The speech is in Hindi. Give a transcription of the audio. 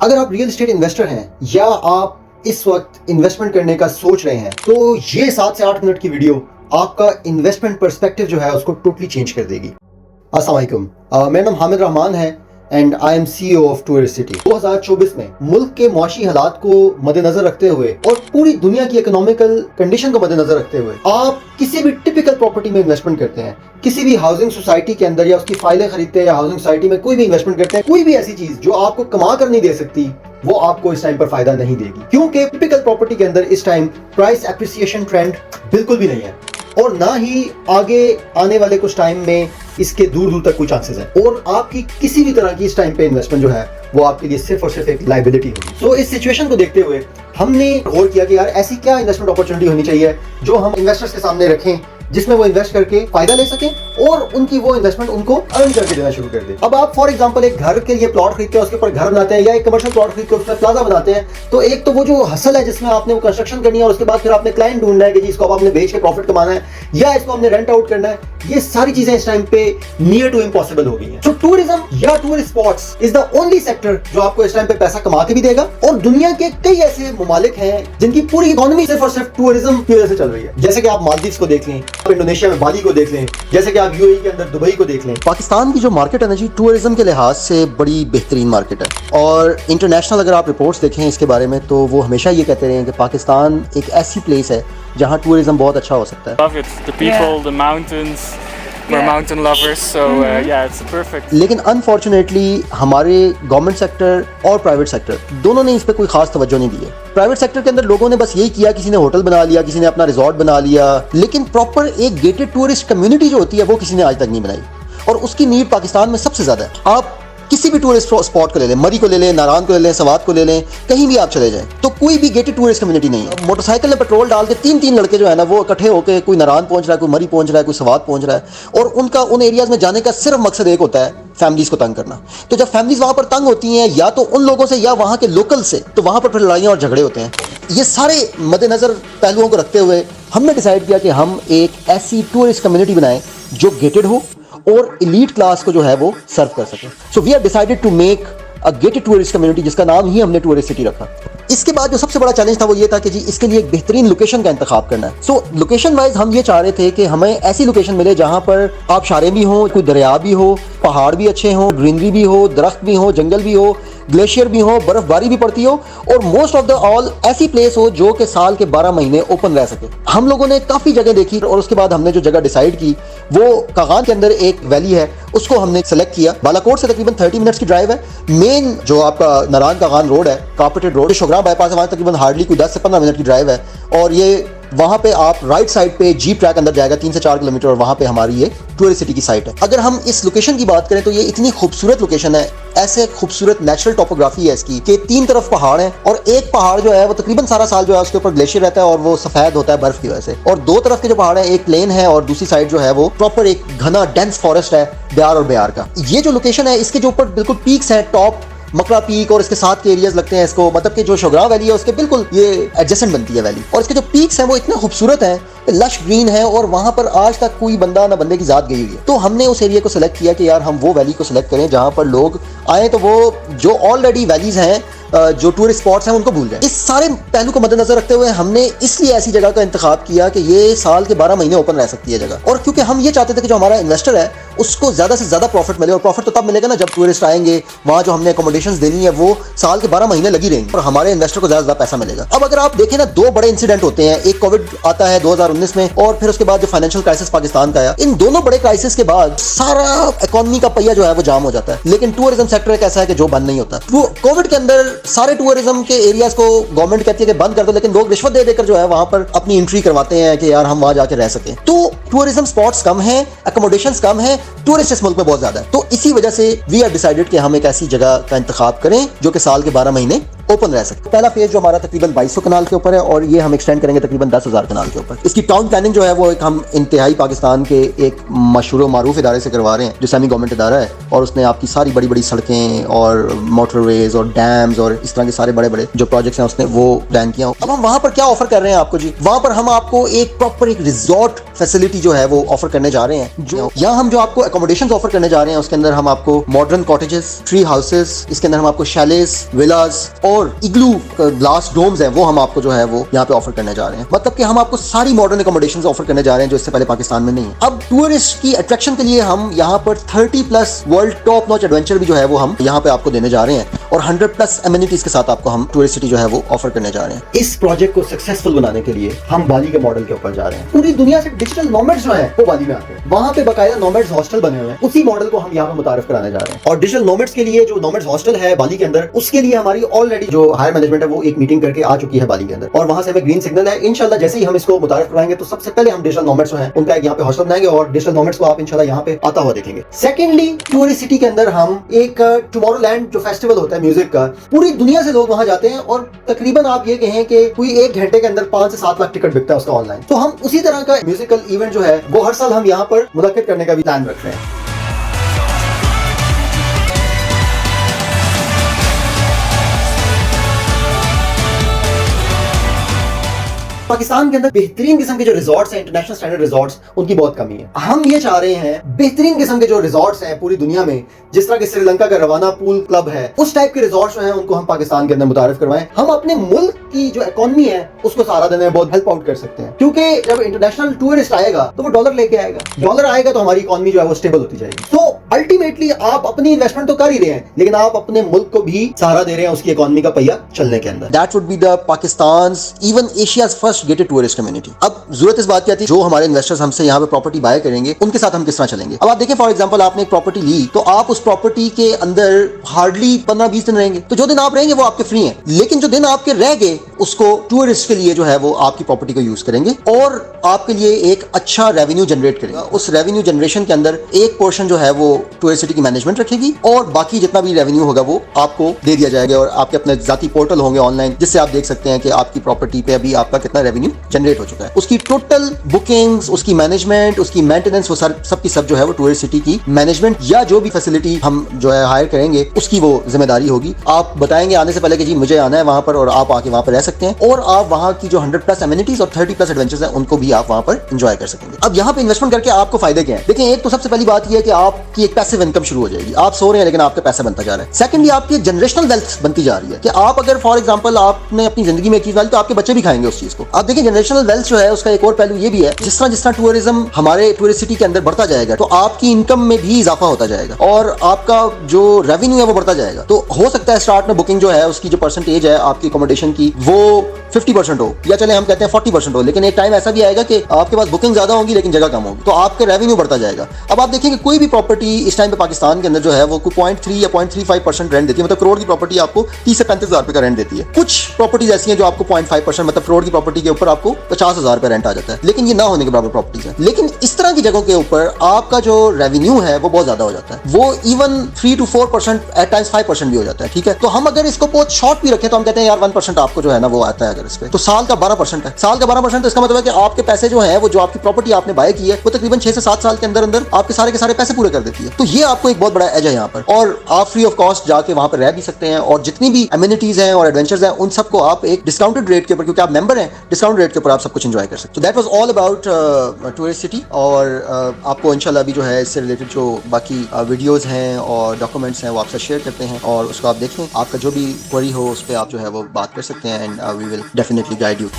अगर आप रियल एस्टेट इन्वेस्टर हैं या आप इस वक्त इन्वेस्टमेंट करने का सोच रहे हैं तो ये 7 से 8 मिनट की वीडियो आपका इन्वेस्टमेंट पर्सपेक्टिव जो है उसको टोटली चेंज कर देगी। अस्सलाम वालेकुम, मेरा नाम हामिद रहमान है and I am CEO of tourist city. 2024 में मुल्क के मुआशी हालात को मद्देनजर रखते हुए और पूरी दुनिया की इकोनॉमिकल कंडीशन को मद्देनजर रखते हुए आप किसी भी टिपिकल प्रॉपर्टी में इन्वेस्टमेंट करते हैं, किसी भी हाउसिंग सोसाइटी के अंदर या उसकी फाइलें खरीदते हैं या हाउसिंग सोसाइटी में कोई भी इन्वेस्टमेंट करते हैं, कोई भी ऐसी चीज जो आपको कमा कर नहीं दे सकती वो आपको इस टाइम पर फायदा नहीं देगी, क्योंकि टिपिकल प्रॉपर्टी के अंदर इस टाइम प्राइस एप्रिसिएशन ट्रेंड बिल्कुल भी नहीं है और ना ही आगे आने वाले कुछ टाइम में इसके दूर दूर तक कोई चांसेस है और आपकी किसी भी तरह की इस टाइम पे इन्वेस्टमेंट जो है वो आपके लिए सिर्फ और सिर्फ एक लायबिलिटी होगी। तो इस सिचुएशन को देखते हुए हमने गौर किया कि यार ऐसी क्या इन्वेस्टमेंट अपॉर्चुनिटी होनी चाहिए जो हम इन्वेस्टर्स के सामने रखें जिसमें वो इन्वेस्ट करके फायदा ले सकें और उनकी वो इन्वेस्टमेंट उनको अर्न करके देना शुरू कर दे। अब आप फॉर एग्जांपल एक घर के लिए प्लॉट खरीदते हैं, उसके ऊपर घर बनाते हैं या एक कमर्शियल प्लॉट खरीद के उसमें प्लाजा बनाते हैं, तो एक तो वो जो हसल है जिसमें आपने वो कंस्ट्रक्शन करनी है और उसके बाद फिर आपने क्लाइंट ढूंढना है कि जी इसको अब आपने बेच के प्रॉफिट कमाना है या इसको आपने रेंट आउट करना है, ये सारी चीजें इस टाइम पे नियर टू इम्पॉसिबल हो गई हैं। तो टूरिज्म या tourist spots is the only sector जो आपको इस टाइम पे पैसा कमा के भी देगा और दुनिया के कई ऐसे ममालिक हैं जिनकी पूरी इकोनॉमी सिर्फ और सिर्फ टूरिज्म की वजह से चल रही है। जैसे कि आप मालदीव्स को देख लें, आप इंडोनेशिया में बाली को देख लें, जैसे कि आप UAE के अंदर दुबई को देख लें। पाकिस्तान की जो मार्केट है ना जी, टूरिज्म के लिहाज से बड़ी बेहतरीन मार्केट है और इंटरनेशनल अगर आप रिपोर्ट्स देखें इसके बारे में तो वो हमेशा ये कहते रहे हैं कि पाकिस्तान एक ऐसी प्लेस है जहाँ टूरिज्म बहुत अच्छा हो सकता है। Love it. The people, the mountains. We're mountain lovers, so yeah, it's perfect. लेकिन अनफॉर्चुनेटली हमारे गवर्नमेंट सेक्टर और प्राइवेट सेक्टर दोनों ने इस पे कोई खास तवज्जो नहीं दी है। प्राइवेट सेक्टर के अंदर लोगों ने बस यही किया, किसी ने होटल बना लिया, किसी ने अपना रिजॉर्ट बना लिया, लेकिन प्रॉपर एक गेटेड टूरिस्ट कम्युनिटी जो होती है वो किसी ने आज तक नहीं बनाई और उसकी नीड पाकिस्तान में सबसे ज्यादा है। आप किसी भी टूरिस्ट स्पॉट को ले लें, मरी को ले लें, नारायण को ले लें, सवात को ले लें, कहीं भी आप चले जाएं तो कोई भी गेटेड टूरिस्ट कम्युनिटी नहीं है। मोटरसाइकिल में पेट्रोल डाल के तीन लड़के जो है ना वो इकट्ठे होकर कोई नारायण पहुंच रहा है, कोई मरी पहुंच रहा है, कोई सवात पहुंच रहा है और उनका उन एरियाज में जाने का सिर्फ मकसद एक होता है, फैमिलीज को तंग करना। तो जब फैमिलीज वहां पर तंग होती हैं या तो उन लोगों से या वहां के लोकल से, तो वहां पर फिर लड़ाइयां और झगड़े होते हैं। ये सारे मद्देनजर पहलुओं को रखते हुए हमने डिसाइड किया कि हम एक ऐसी टूरिस्ट कम्युनिटी बनाएं जो गेटेड हो और एलीट क्लास को जो है वो सर्व कर सके। So we have decided to make a gated tourist community जिसका नाम ही हमने टूरिस्ट सिटी रखा। इसके बाद जो सबसे बड़ा चैलेंज था वो ये था कि जी इसके लिए एक बेहतरीन लोकेशन का इंतखाब करना है। सो लोकेशन वाइज हम ये चाह रहे थे कि हमें ऐसी लोकेशन मिले जहां पर आबशारें भी हों, कोई दरिया भी हो, पहाड़ भी अच्छे हों, ग्रीनरी भी हो, दरख्त भी हो, जंगल भी हो, ग्लेशियर भी हो, बर्फबारी भी पड़ती हो और मोस्ट ऑफ द ऑल ऐसी प्लेस हो जो कि साल के 12 महीने ओपन रह सके। हम लोगों ने काफ़ी जगह देखी और उसके बाद हमने जो जगह डिसाइड की वो कागान के अंदर एक वैली है, उसको हमने सेलेक्ट किया। बालाकोट से तकरीबन 30 मिनट्स की ड्राइव है। मेन जो आपका नारायण कागान रोड है, कारपेटेड रोड, शोगरा बाईपास है, वहाँ तकरीबन हार्डली कोई 10 से 15 मिनट की ड्राइव है और ये वहाँ पे आप राइट साइड पे जीप ट्रैक अंदर जाएगा 3 से 4 किलोमीटर और वहाँ पे हमारी ये टूरिस्ट सिटी की साइट है। अगर हम इस लोकेशन की बात करें तो ये इतनी खूबसूरत लोकेशन है, ऐसे खूबसूरत नेचुरल टोपोग्राफी है इसकी कि 3 तरफ पहाड़ हैं और एक पहाड़ जो है वो तकरीबन सारा साल जो है उसके ऊपर ग्लेशियर रहता है और वो सफेद होता है बर्फ की वजह से, और 2 तरफ के जो पहाड़ है एक प्लेन है और दूसरी साइड जो है वो प्रॉपर एक घना डेंस फॉरेस्ट है ब्यार और ब्यार का। ये जो लोकेशन है इसके जो ऊपर बिल्कुल पीक्स हैं, टॉप मकरा पीक और इसके साथ के एरियाज लगते हैं इसको, मतलब कि जो शोगरा वैली है उसके बिल्कुल ये एडजेसेंट बनती है वैली और इसके जो पीक्स हैं वो इतने खूबसूरत हैं, लश ग्रीन है और वहां पर आज तक कोई बंदा ना बंदे की जात गई हुई है। तो हमने उस एरिया को सिलेक्ट किया कि यार हम वो वैली को सिलेक्ट करें जहां पर लोग आए तो वो जो ऑलरेडी वैलीज हैं, जो टूरिस्ट स्पॉट्स हैं उनको भूल जाए। इस सारे पहलू को मद्देनजर रखते हुए हमने इसलिए ऐसी जगह का इंतखाब किया कि ये साल के 12 महीने ओपन रह सकती है जगह, और क्योंकि हम ये चाहते थे कि जो हमारा इन्वेस्टर है उसको ज्यादा से ज्यादा प्रॉफिट मिले और प्रॉफिट तो तब मिलेगा ना जब टूरिस्ट आएंगे, वहां जो हमने अकोमोडेशंस देनी है वो साल के 12 महीने लगी रहेंगी और हमारे इन्वेस्टर को ज्यादा पैसा मिलेगा। अब अगर आप देखें ना 2 बड़े इंसिडेंट होते हैं, एक कोविड आता है 2019 में और फिर उसके बाद जो फाइनेंशियल क्राइसिस पाकिस्तान का आया, इन दोनों बड़े क्राइसिस के बाद सारा इकोनॉमी का पहिया जो है वो जाम हो जाता है, लेकिन टूरिज्म सेक्टर एक ऐसा है कि जो बंद नहीं होता। वो कोविड के अंदर सारे टूरिज्म के एरियाज को गवर्नमेंट कहती है कि बंद कर दो, लेकिन लोग रिश्वत दे देकर जो है वहां पर अपनी एंट्री करवाते हैं कि यार हम वहां जाके रह सकें। तो टूरिज्म स्पॉट्स कम है, अकोमोडेशंस कम है, टूरिस्ट इस मुल्क में बहुत ज्यादा है। तो इसी वजह से वी हैव डिसाइडेड कि हम एक ऐसी जगह का इंतखाब करें जो कि साल के 12 महीने ओपन रह सकते हैं। पहला फेज जो हमारा तकरीबन 2200 कनाल के ऊपर है और ये हम एक्सटेंड करेंगे तकरीबन 10,000 कनाल के ऊपर। इसकी टाउन प्लानिंग जो है वो एक हम इंतहाई पाकिस्तान के एक मशहूर मारूफ इदारे से करवा रहे हैं जो सेमी गवर्नमेंट इदारा है, और उसने आपकी सारी बड़ी बड़ी सड़कें और मोटरवेज और डैम्स और इस तरह के सारे बड़े बड़े जो प्रोजेक्ट्स हैं उसने वो प्लान किया। अब हम वहां पर क्या ऑफर कर रहे हैं आपको जी, वहां पर हम आपको एक प्रॉपर एक रिजॉर्ट फैसिलिटी जो है वो ऑफर करने जा रहे हैं। जो यहाँ हम जो आपको अकोमोडेशन ऑफर करने जा रहे हैं उसके अंदर हम आपको मॉडर्न कॉटेजेस, ट्री हाउसेस, इसके अंदर हम आपको शैलेस, विलास और इग्लू ग्लास डोम्स हैं वो हम आपको जो है वो यहाँ पे ऑफर करने जा रहे हैं। मतलब कि हम आपको सारी मॉडर्न अकोमोडेशन ऑफर करने जा रहे हैं जो इससे पहले पाकिस्तान में नहीं है। अब टूरिस्ट की अट्रैक्शन के लिए हम यहाँ पर 30+ वर्ल्ड टॉप नॉच एडवेंचर भी जो है वो हम यहाँ पे आपको देने जा रहे हैं और 100+ एमिनिटीज के साथ आपको हम टूरिस्ट सिटी जो है वो ऑफर करने जा रहे हैं। इस प्रोजेक्ट को सक्सेसफुल बनाने के लिए हम बाली के मॉडल के ऊपर जा रहे हैं। पूरी दुनिया से डिजिटल नोमैड्स जो है वो बाली में आते हैं, वहां पे बकायदा नोमैड्स हॉस्टल बने हुए हैं, उसी मॉडल को हम यहाँ पे मुतारिफ कराने जा रहे हैं। और डिजिटल नोमैड्स के लिए जो नोमैड्स हॉस्टल है बाली के अंदर, उसके लिए हमारी ऑलरेडी जो हायर मैनेजमेंट है वो एक मीटिंग करके आ चुकी है बाली के अंदर, और वहां से हमें ग्रीन सिग्नल है। इंशाल्लाह जैसे ही हम इसको मुतारिफ कराएंगे तो सबसे पहले हम डिजिटल नोमैड्स जो है उनका एक यहाँ पे हॉस्टल बनाएंगे और डिजिटल नोमैड्स को आप इंशाल्लाह यहाँ पे आता हुआ देखेंगे। सेकेंडली, टूरिस्ट सिटी के अंदर हम एक टुमारोलैंड जो फेस्टिवल होता है म्यूजिक का, पूरी दुनिया से लोग वहां जाते हैं और तकरीबन आप ये कहें कि कोई 1 घंटे के अंदर 5 से 7 लाख टिकट बिकता है उसका ऑनलाइन। तो हम उसी तरह का म्यूजिकल इवेंट जो है वो हर साल हम यहाँ पर मुनक्किद करने का भी प्लान रख रहे हैं। पाकिस्तान के अंदर बेहतरीन किस्म के जो रिजॉर्ट्स हैं, इंटरनेशनल स्टैंडर्ड रिजॉर्ट्स, उनकी बहुत कमी है। हम ये चाह रहे हैं बेहतरीन किस्म के जो रिजॉर्ट्स हैं पूरी दुनिया में, जिस तरह के श्रीलंका का रवाना पूल क्लब है, उस टाइप के रिजॉर्ट्स जो हैं उनको हम पाकिस्तान के अंदर मुतारिफ करवाएं। हम अपने मुल्क की जो इकोनॉमी है उसको सहारा देने में बहुत हेल्प आउट कर सकते हैं, क्योंकि जब इंटरनेशनल टूरिस्ट आएगा तो वो डॉलर लेके आएगा, डॉलर आएगा तो हमारी इकोनॉमी जो है वो स्टेबल होती जाएगी। तो अल्टीमेटली आप अपनी इन्वेस्टमेंट तो कर ही रहे हैं, लेकिन आप अपने मुल्क को भी सहारा दे रहे हैं उसकी इकोनॉमी का पहिया चलने के अंदर। That would be the Pakistan's even Asia's first gated tourist community. अब जरूरत इस बात की आती है जो हमारे इन्वेस्टर्स हमसे यहाँ पे प्रॉपर्टी बाय करेंगे उनके साथ हम किस तरह चलेंगे। अब आप देखें, फॉर एग्जांपल आपने एक प्रॉपर्टी ली तो आप उस प्रॉपर्टी के अंदर हार्डली 15-20 दिन रहेंगे, तो जो दिन आप रहेंगे वो आपके फ्री हैं, लेकिन जो दिन आपके रह गए उसको टूरिस्ट के लिए जो है वो आपकी प्रॉपर्टी को यूज करेंगे और आपके लिए एक अच्छा रेवेन्यू जनरेट करेगा। उस रेवेन्यू जनरेशन के अंदर एक पोर्शन जो है वो टूरिस्ट सिटी की मैनेजमेंट रखेगी और बाकी जितना भी रेवेन्यू होगा वो आपको दे दिया जाएगा और आपके अपने जाती पोर्टल होंगे ऑनलाइन, जिससे आप देख सकते हैं कि आपकी प्रॉपर्टी पे अभी आपका कितना रेवेन्यू जनरेट हो चुका है। उसकी टोटल बुकिंग्स, उसकी मैनेजमेंट, उसकी मेंटेनेंस, वो सब की सब जो है वो टूरिस्ट सिटी की मैनेजमेंट या जो भी फैसिलिटी हम जो है हायर करेंगे उसकी वो जिम्मेदारी होगी। आप बताएंगे आने से पहले कि जी मुझे आना है वहां पर, और आप आके वहां पर रह सकते हैं और आप वहां की जो 100+ एमिनिटीज और 30+ एडवेंचर्स हैं उनको भी आप वहां पर एंजॉय कर सकेंगे। अब यहाँ पे इन्वेस्टमेंट करके आपको फायदे क्या है? देखिए, एक तो सबसे पहली बात यह है कि आपकी एक पैसिव इनकम शुरू हो जाएगी। आप सो रहे हैं लेकिन आपका पैसा बनता जा रहा है। सेकंडली, आपकी जनरेशनल वेल्थ बनती जा रही है कि आप अगर फॉर एग्जांपल आपने अपनी जिंदगी में एक चीज डाली तो आपके बच्चे भी खाएंगे उस चीज को। आप देखिए, जनरेशनल वेल्थ जो है उसका एक और पहलू ये भी है, जिस तरह टूरिज्म हमारे टूरिस्ट सिटी के अंदर बढ़ता जाएगा तो आपकी इनकम में भी इजाफा होता जाएगा और आपका जो रेवेन्यू है वो बढ़ता जाएगा। तो हो सकता है स्टार्ट में बुकिंग जो है उसकी जो परसेंटेज है आपकी अकोमोडेशन की वो 50% हो, या चले हम कहते हैं 40% हो, लेकिन एक टाइम ऐसा भी आएगा कि आपके पास बुकिंग ज्यादा होगी लेकिन जगह कम होगी, तो आपका रेवेन्यू बढ़ता जाएगा। अब आप देखेंगे कोई भी प्रॉपर्टी इस टाइम पे पाकिस्तान के अंदर जो है वो 0.3 या 0.35% रेंट देती है, मतलब करोड़ की प्रॉपर्टी आपको 30 से 35 हज़ार रुपए का रेंट देती है। कुछ प्रॉपर्टीज ऐसी हैं जो आपको 0.5%, मतलब करोड़ की प्रॉपर्टी के ऊपर आपको 50,000 रुपए रेंट आ जाता है, लेकिन ये ना होने के बराबर प्रॉपर्टीज है। लेकिन इस तरह की जगहों के ऊपर आपका जो रेवेन्यू है वो बहुत ज्यादा हो जाता है, वो इवन 3 to 4%, एट टाइम्स 5% भी हो जाता है। ठीक है, तो हम अगर इसको बहुत शॉर्ट भी रखें तो हम कहते हैं यार 1% आपको जो है ना वो आता है अगर इस पे, तो साल का 12% है। साल का 12% तो इसका मतलब है कि आपके पैसे जो है वो जो आपकी प्रॉपर्टी आपने बाय की है वो तकरीबन 6 से 7 साल के अंदर अंदर आपके सारे के सारे पैसे पूरे कर देती है। तो ये आपको एक बहुत बड़ा एज है यहाँ पर, और आप फ्री ऑफ कॉस्ट जाके वहां पर रह भी सकते हैं और जितनी भी एमिनिटीज हैं और एडवेंचर्स हैं उन सबको आप एक डिस्काउंटेड रेट के ऊपर, क्योंकि आप मेंबर हैं, डिस्काउंट रेट के ऊपर आप सब कुछ एंजॉय कर सकते हैं। तो that was all about tourist city, और आपको इंशाल्लाह भी जो है इससे रिलेटेड जो बाकी वीडियोस हैं और डॉक्यूमेंट्स हैं वो आपसे शेयर करते हैं और उसको आप देखें। आपका जो भी क्वेरी हो उस पर आप जो है वो बात कर सकते हैं and we will definitely guide you.